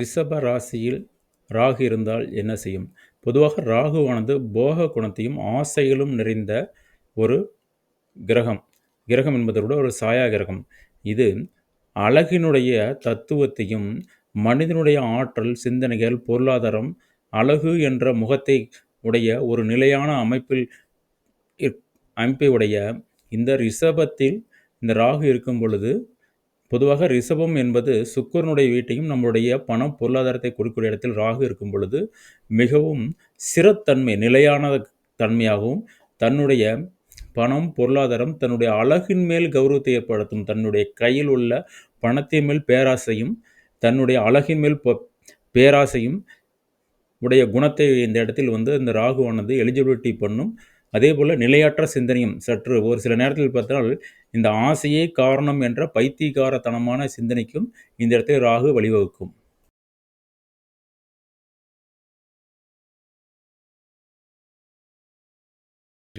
ரிஷப ராசியில் ராகு இருந்தால் என்ன செய்யும்? பொதுவாக ராகுவானது போக குணத்தையும் ஆசைகளும் நிறைந்த ஒரு கிரகம். கிரகம் என்பதை விட ஒரு சாயா கிரகம். இது அழகினுடைய தத்துவத்தையும், மனிதனுடைய ஆற்றல், சிந்தனைகள், பொருளாதாரம், அழகு என்ற முகத்தை உடைய ஒரு நிலையான அமைப்பை உடைய இந்த ரிஷபத்தில் இந்த ராகு இருக்கும் பொழுது, பொதுவாக ரிஷபம் என்பது சுக்கிரனுடைய வீட்டையும் நம்முடைய பணம் பொருளாதாரத்தை கொடுக்கக்கூடிய இடத்தில் ராகு இருக்கும் பொழுது மிகவும் ஸ்திரத்தன்மை நிலையான தன்மையாகவும் தன்னுடைய பணம் பொருளாதாரம் தன்னுடைய அழகின் மேல் கௌரவத்தை ஏற்படுத்தும் தன்னுடைய கையில் உள்ள பணத்தின் மேல் பேராசையும் தன்னுடைய அழகின் மேல் பேராசையும் உடைய குணத்தை இந்த இடத்தில் இந்த ராகுவானது எலிஜிபிலிட்டி பண்ணும். அதே போல் நிலையற்ற சிந்தனையும் சற்று ஒரு சில நேரத்தில் பார்த்தால் இந்த ஆசையே காரணம் என்ற பைத்தியகாரத்தனமான சிந்தனைக்கும் இந்த இடத்தில் ராகு வழிவகுக்கும்.